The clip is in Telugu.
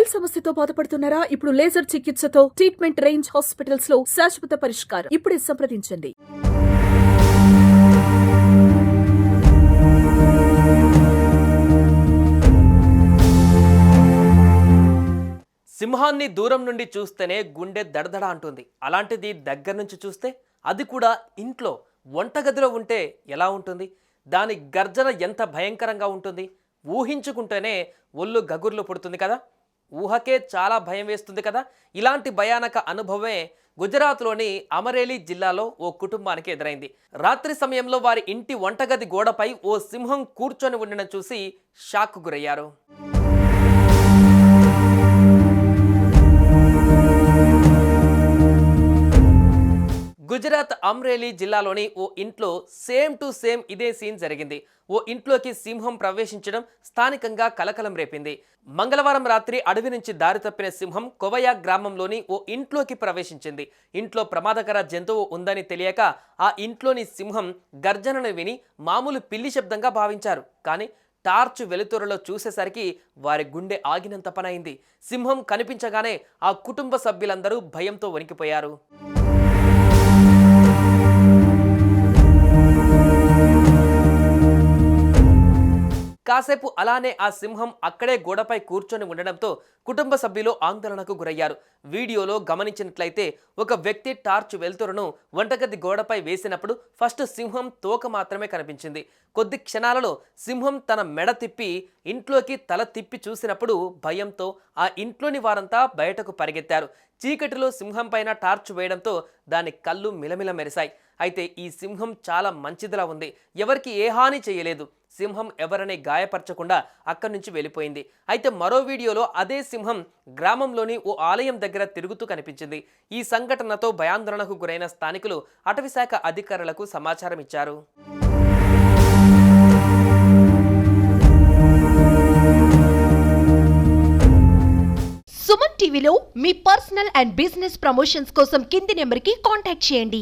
వేల్ సమస్యతో బాధపడుతున్నారా? ఇప్పుడు లేజర్ చికిత్సతో ట్రీట్మెంట్ రేంజ్ హాస్పిటల్స్ లో శాశ్వత పరిష్కారం. ఇప్పుడే సంప్రదించండి. సింహాన్ని దూరం నుండి చూస్తేనే గుండె దడదడ అంటుంది. అలాంటిది దగ్గర నుంచి చూస్తే, అది కూడా ఇంట్లో వంటగదిలో ఉంటే ఎలా ఉంటుంది? దాని గర్జన ఎంత భయంకరంగా ఉంటుంది? ఊహించుకుంటేనే ఒళ్ళు గగుర్లు పుడుతుంది కదా. ఊహకే చాలా భయం వేస్తుంది కదా. ఇలాంటి భయానక అనుభవమే గుజరాత్లోని అమరేలీ జిల్లాలో ఓ కుటుంబానికి ఎదురైంది. రాత్రి సమయంలో వారి ఇంటి వంటగది గోడపై ఓ సింహం కూర్చొని ఉండడం చూసి షాక్ గురయ్యారు. గుజరాత్ అమ్రేలీ జిల్లాలోని ఓ ఇంట్లో సేమ్ టు సేమ్ ఇదే సీన్ జరిగింది. ఓ ఇంట్లోకి సింహం ప్రవేశించడం స్థానికంగా కలకలం రేపింది. మంగళవారం రాత్రి అడవి నుంచి దారి తప్పిన సింహం కొవయా గ్రామంలోని ఓ ఇంట్లోకి ప్రవేశించింది. ఇంట్లో ప్రమాదకర జంతువు ఉందని తెలియక ఆ ఇంట్లోని సింహం గర్జనను విని మామూలు పిల్లి శబ్దంగా భావించారు. కానీ టార్చ్ వెలుతురులో చూసేసరికి వారి గుండె ఆగినంత పనైంది. సింహం కనిపించగానే ఆ కుటుంబ సభ్యులందరూ భయంతో వణికిపోయారు. కాసేపు అలానే ఆ సింహం అక్కడే గోడపై కూర్చొని ఉండడంతో కుటుంబ సభ్యులు ఆందోళనకు గురయ్యారు. వీడియోలో గమనించినట్లయితే ఒక వ్యక్తి టార్చ్ వెలుతురును వంటగది గోడపై వేసినప్పుడు ఫస్ట్ సింహం తోక మాత్రమే కనిపించింది. కొద్ది క్షణాలలో సింహం తన మెడ తిప్పి ఇంట్లోకి తల తిప్పి చూసినప్పుడు భయంతో ఆ ఇంట్లోని వారంతా బయటకు పరిగెత్తారు. చీకటిలో సింహం పైన టార్చ్ వేయడంతో దాని కళ్ళు మిలమిల మెరిశాయి. అయితే ఈ సింహం చాలా మంచిదిలా ఉంది. ఎవరికి ఏ హాని చేయలేదు. సింహం ఎవరిని గాయపరచకుండా అక్కడి నుంచి వెళ్ళిపోయింది. అయితే మరో వీడియోలో అదే సింహం గ్రామంలోని ఓ ఆలయం దగ్గర తిరుగుతూ కనిపించింది. ఈ సంఘటనతో భయాందోళనకు గురైన స్థానికులు అటవీశాఖ అధికారులకు సమాచారం ఇచ్చారు. సుమన్ టీవీలో మీ పర్సనల్ అండ్ బిజినెస్ ప్రమోషన్స్ కోసం కింది నెంబర్కి కాంటాక్ట్ చేయండి.